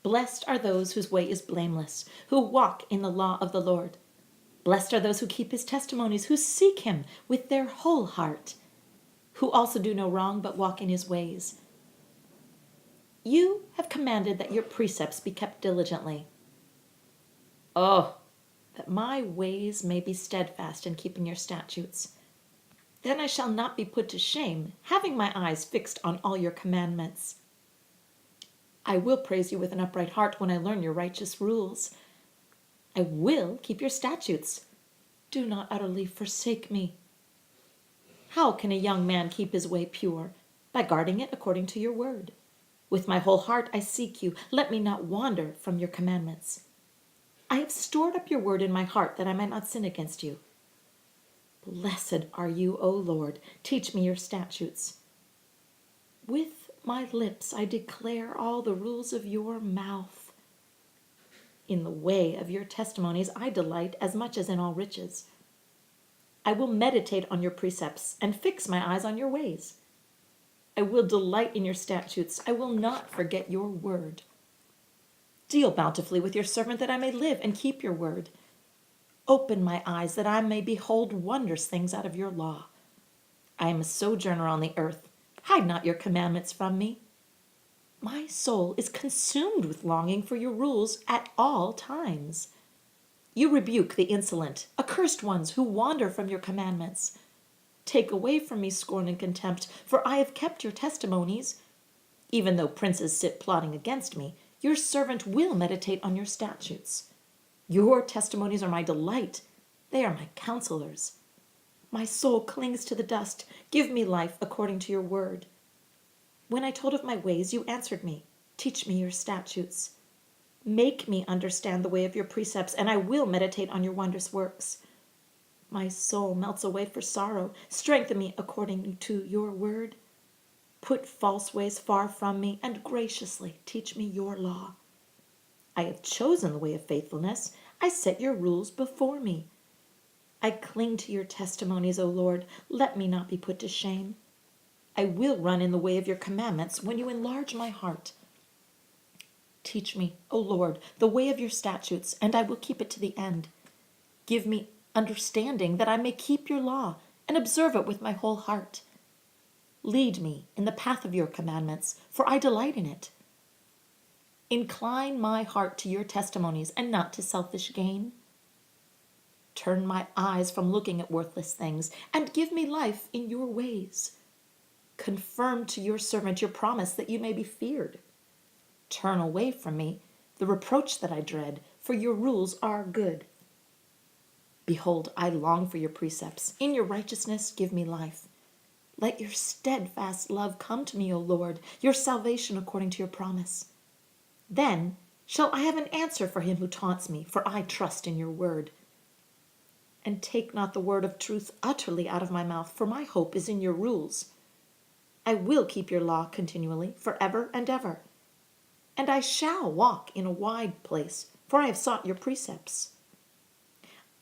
Blessed are those whose way is blameless, who walk in the law of the Lord. Blessed are those who keep his testimonies, who seek him with their whole heart, who also do no wrong but walk in his ways. You have commanded that your precepts be kept diligently. Oh, that my ways may be steadfast in keeping your statutes. Then I shall not be put to shame, having my eyes fixed on all your commandments. I will praise you with an upright heart when I learn your righteous rules. I will keep your statutes. Do not utterly forsake me. How can a young man keep his way pure? By guarding it according to your word. With my whole heart I seek you. Let me not wander from your commandments. I have stored up your word in my heart that I might not sin against you. Blessed are you, O Lord. Teach me your statutes. With my lips I declare all the rules of your mouth. In the way of your testimonies I delight as much as in all riches. I will meditate on your precepts and fix my eyes on your ways. I will delight in your statutes. I will not forget your word. Deal bountifully with your servant that I may live and keep your word. Open my eyes that I may behold wondrous things out of your law. I am a sojourner on the earth. Hide not your commandments from me. My soul is consumed with longing for your rules at all times. You rebuke the insolent, accursed ones who wander from your commandments. Take away from me scorn and contempt, for I have kept your testimonies. Even though princes sit plotting against me, your servant will meditate on your statutes. Your testimonies are my delight. They are my counselors. My soul clings to the dust. Give me life according to your word. When I told of my ways, you answered me. Teach me your statutes. Make me understand the way of your precepts, and I will meditate on your wondrous works. My soul melts away for sorrow. Strengthen me according to your word. Put false ways far from me, and graciously teach me your law. I have chosen the way of faithfulness. I set your rules before me. I cling to your testimonies, O Lord. Let me not be put to shame. I will run in the way of your commandments when you enlarge my heart. Teach me, O Lord, the way of your statutes, and I will keep it to the end. Give me understanding that I may keep your law and observe it with my whole heart. Lead me in the path of your commandments, for I delight in it. Incline my heart to your testimonies and not to selfish gain. Turn my eyes from looking at worthless things and give me life in your ways. Confirm to your servant your promise that you may be feared. Turn away from me the reproach that I dread, for your rules are good. Behold, I long for your precepts. In your righteousness, give me life. Let your steadfast love come to me, O Lord, your salvation according to your promise. Then shall I have an answer for him who taunts me, for I trust in your word. And take not the word of truth utterly out of my mouth, for my hope is in your rules. I will keep your law continually, forever and ever. And I shall walk in a wide place, for I have sought your precepts.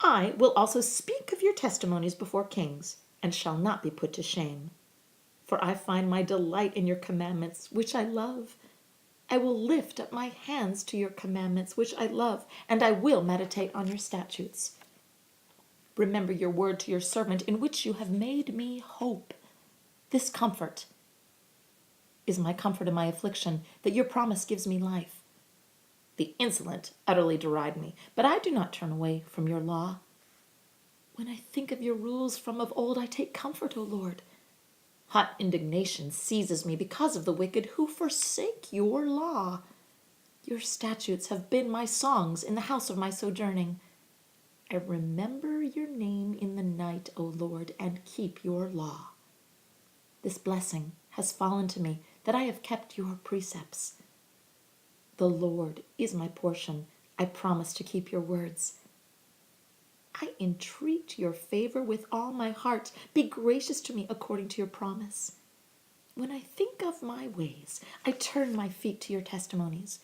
I will also speak of your testimonies before kings, and shall not be put to shame. For I find my delight in your commandments, which I love. I will lift up my hands to your commandments, which I love, and I will meditate on your statutes. Remember your word to your servant, in which you have made me hope. This comfort is my comfort in my affliction, that your promise gives me life. The insolent utterly deride me, but I do not turn away from your law. When I think of your rules from of old, I take comfort, O Lord. Hot indignation seizes me because of the wicked who forsake your law. Your statutes have been my songs in the house of my sojourning. I remember your name in the night, O Lord, and keep your law. This blessing has fallen to me, that I have kept your precepts. The Lord is my portion. I promise to keep your words. I entreat your favor with all my heart. Be gracious to me according to your promise. When I think of my ways, I turn my feet to your testimonies.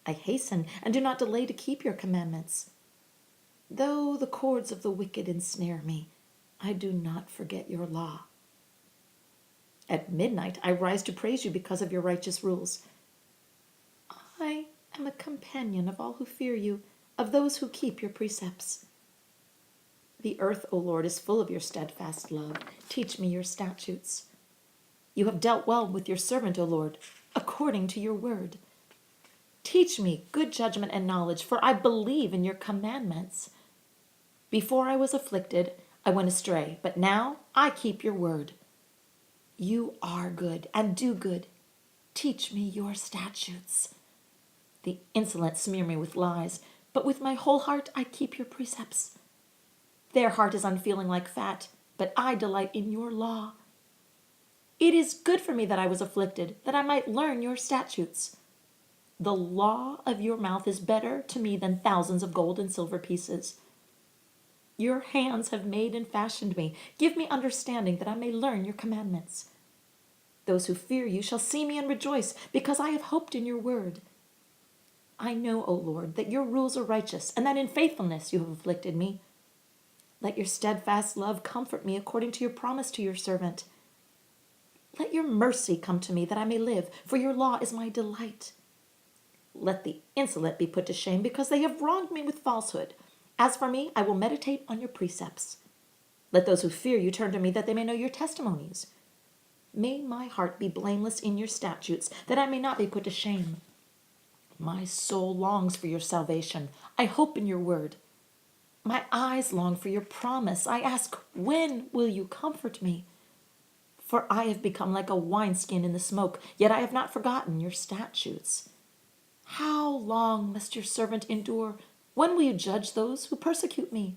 I hasten and do not delay to keep your commandments. Though the cords of the wicked ensnare me, I do not forget your law. At midnight I rise to praise you because of your righteous rules. I am a companion of all who fear you, of those who keep your precepts. The earth, O Lord, is full of your steadfast love. Teach me your statutes. You have dealt well with your servant, O Lord, according to your word. Teach me good judgment and knowledge, for I believe in your commandments. Before I was afflicted, I went astray, but now I keep your word. You are good and do good. Teach me your statutes. The insolent smear me with lies, but with my whole heart I keep your precepts. Their heart is unfeeling like fat, but I delight in your law. It is good for me that I was afflicted, that I might learn your statutes. The law of your mouth is better to me than thousands of gold and silver pieces. Your hands have made and fashioned me. Give me understanding that I may learn your commandments. Those who fear you shall see me and rejoice, because I have hoped in your word. I know, O Lord, that your rules are righteous, and that in faithfulness you have afflicted me. Let your steadfast love comfort me according to your promise to your servant. Let your mercy come to me that I may live, for your law is my delight. Let the insolent be put to shame, because they have wronged me with falsehood. As for me, I will meditate on your precepts. Let those who fear you turn to me, that they may know your testimonies. May my heart be blameless in your statutes, that I may not be put to shame. My soul longs for your salvation. I hope in your word. My eyes long for your promise. I ask, when will you comfort me? For I have become like a wineskin in the smoke, yet I have not forgotten your statutes. How long must your servant endure? When will you judge those who persecute me?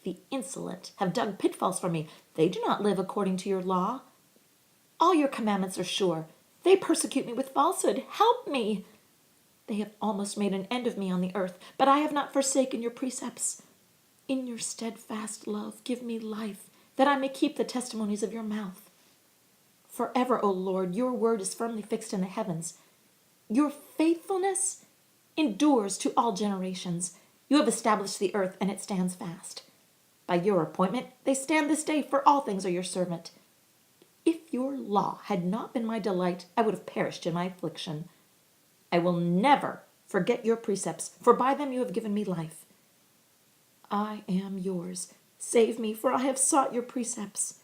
The insolent have dug pitfalls for me. They do not live according to your law. All your commandments are sure. They persecute me with falsehood. Help me. They have almost made an end of me on the earth, but I have not forsaken your precepts. In your steadfast love, give me life, that I may keep the testimonies of your mouth. Forever, O Lord, your word is firmly fixed in the heavens. Your faithfulness endures to all generations. You have established the earth, and it stands fast. By your appointment, they stand this day, for all things are your servant. If your law had not been my delight, I would have perished in my affliction. I will never forget your precepts, for by them you have given me life. I am yours. Save me, for I have sought your precepts.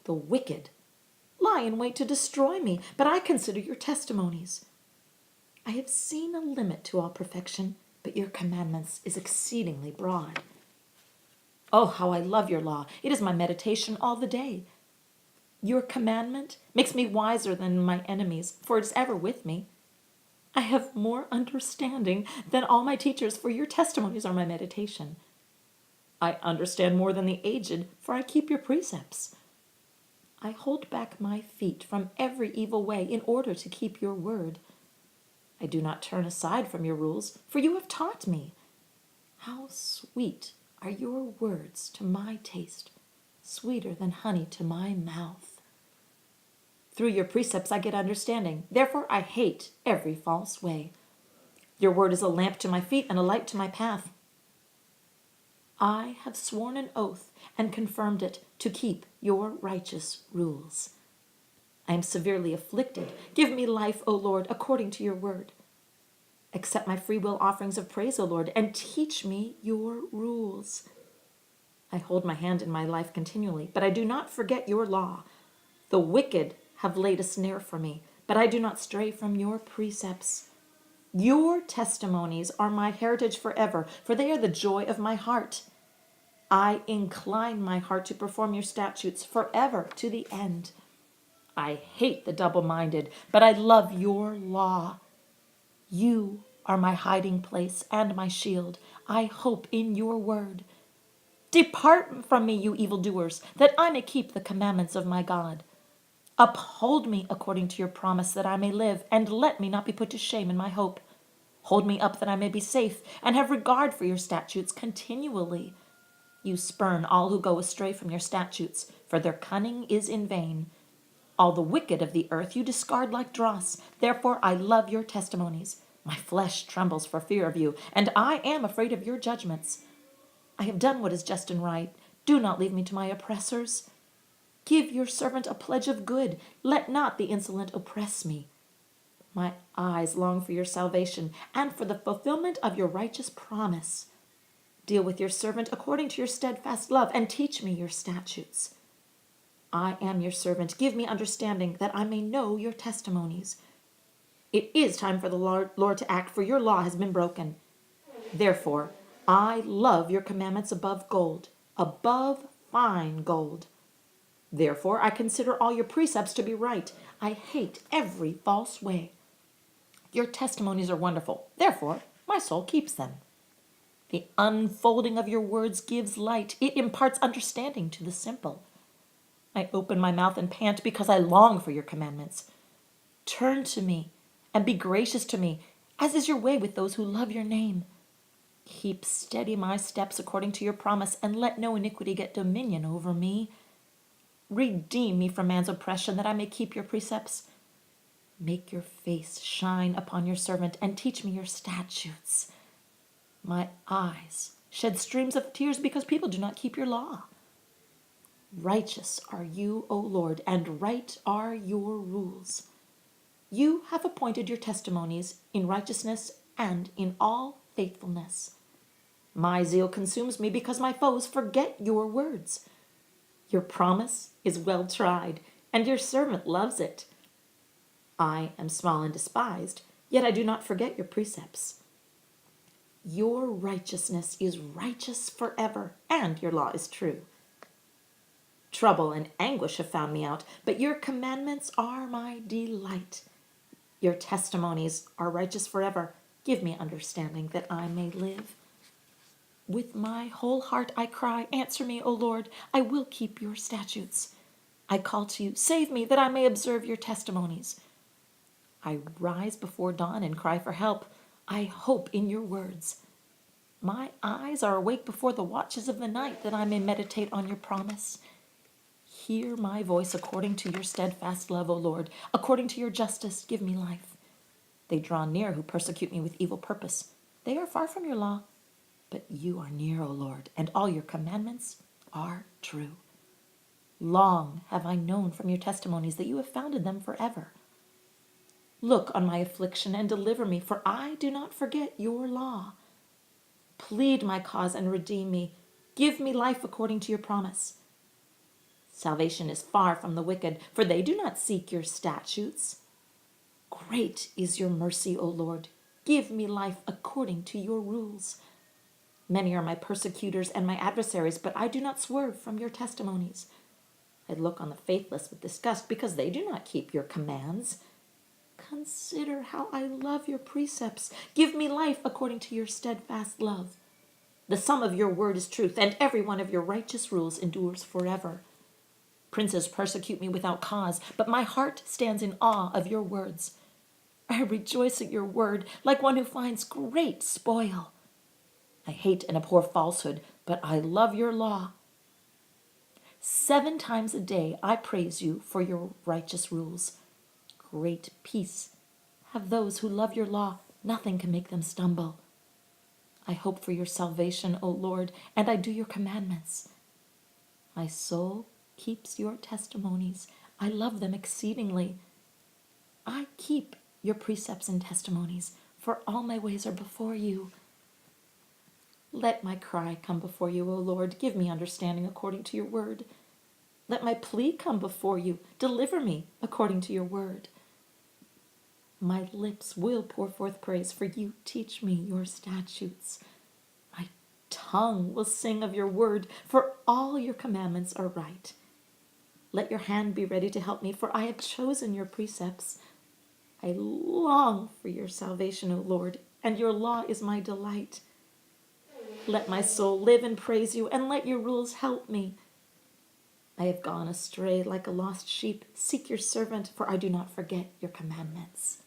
The wicked lie in wait to destroy me, but I consider your testimonies. I have seen a limit to all perfection, but your commandments is exceedingly broad. Oh, how I love your law. It is my meditation all the day. Your commandment makes me wiser than my enemies, for it is ever with me. I have more understanding than all my teachers, for your testimonies are my meditation. I understand more than the aged, for I keep your precepts. I hold back my feet from every evil way in order to keep your word. I do not turn aside from your rules, for you have taught me. How sweet are your words to my taste, sweeter than honey to my mouth. Through your precepts I get understanding, therefore I hate every false way. Your word is a lamp to my feet and a light to my path. I have sworn an oath and confirmed it to keep your righteous rules. I am severely afflicted. Give me life, O Lord, according to your word. Accept my free will offerings of praise, O Lord, and teach me your rules. I hold my hand in my life continually, but I do not forget your law. The wicked have laid a snare for me, but I do not stray from your precepts. Your testimonies are my heritage forever, for they are the joy of my heart. I incline my heart to perform your statutes forever to the end. I hate the double-minded, but I love your law. You are my hiding place and my shield. I hope in your word. Depart from me, you evildoers, that I may keep the commandments of my God. Uphold me according to your promise, that I may live, and let me not be put to shame in my hope. Hold me up that I may be safe, and have regard for your statutes continually. You spurn all who go astray from your statutes, for their cunning is in vain. All the wicked of the earth you discard like dross. Therefore I love your testimonies. My flesh trembles for fear of you, and I am afraid of your judgments. I have done what is just and right. Do not leave me to my oppressors. Give your servant a pledge of good. Let not the insolent oppress me. My eyes long for your salvation and for the fulfillment of your righteous promise. Deal with your servant according to your steadfast love and teach me your statutes. I am your servant. Give me understanding that I may know your testimonies. It is time for the Lord to act, for your law has been broken. Therefore, I love your commandments above gold, above fine gold. Therefore, I consider all your precepts to be right. I hate every false way. Your testimonies are wonderful. Therefore, my soul keeps them. The unfolding of your words gives light. It imparts understanding to the simple. I open my mouth and pant because I long for your commandments. Turn to me and be gracious to me, as is your way with those who love your name. Keep steady my steps according to your promise, and let no iniquity get dominion over me. Redeem me from man's oppression, that I may keep your precepts. Make your face shine upon your servant, and teach me your statutes. My eyes shed streams of tears because people do not keep your law. Righteous are you, O Lord, and right are your rules. You have appointed your testimonies in righteousness and in all faithfulness. My zeal consumes me because my foes forget your words. Your promise is well tried, and your servant loves it. I am small and despised, yet I do not forget your precepts. Your righteousness is righteous forever, and your law is true. Trouble and anguish have found me out, but your commandments are my delight. Your testimonies are righteous forever. Give me understanding that I may live. With my whole heart I cry, answer me, O Lord. I will keep your statutes. I call to you, save me, that I may observe your testimonies. I rise before dawn and cry for help. I hope in your words. My eyes are awake before the watches of the night, that I may meditate on your promise. Hear my voice according to your steadfast love, O Lord. According to your justice, give me life. They draw near who persecute me with evil purpose. They are far from your law, but you are near, O Lord, and all your commandments are true. Long have I known from your testimonies that you have founded them forever. Look on my affliction and deliver me, for I do not forget your law. Plead my cause and redeem me. Give me life according to your promise. Salvation is far from the wicked, for they do not seek your statutes. Great is your mercy, O Lord. Give me life according to your rules. Many are my persecutors and my adversaries, but I do not swerve from your testimonies. I look on the faithless with disgust because they do not keep your commands. Consider how I love your precepts. Give me life according to your steadfast love. The sum of your word is truth, and every one of your righteous rules endures forever. Princes persecute me without cause, but my heart stands in awe of your words. I rejoice at your word like one who finds great spoil. I hate and abhor falsehood, but I love your law. 7 times a day I praise you for your righteous rules. Great peace have those who love your law. Nothing can make them stumble. I hope for your salvation, O Lord, and I do your commandments. My soul keeps your testimonies. I love them exceedingly. I keep your precepts and testimonies, for all my ways are before you. Let my cry come before you, O Lord. Give me understanding according to your word. Let my plea come before you. Deliver me according to your word. My lips will pour forth praise, for you teach me your statutes. My tongue will sing of your word, for all your commandments are right. Let your hand be ready to help me, for I have chosen your precepts. I long for your salvation, O Lord, and your law is my delight. Let my soul live and praise you, and let your rules help me. I have gone astray like a lost sheep. Seek your servant, for I do not forget your commandments.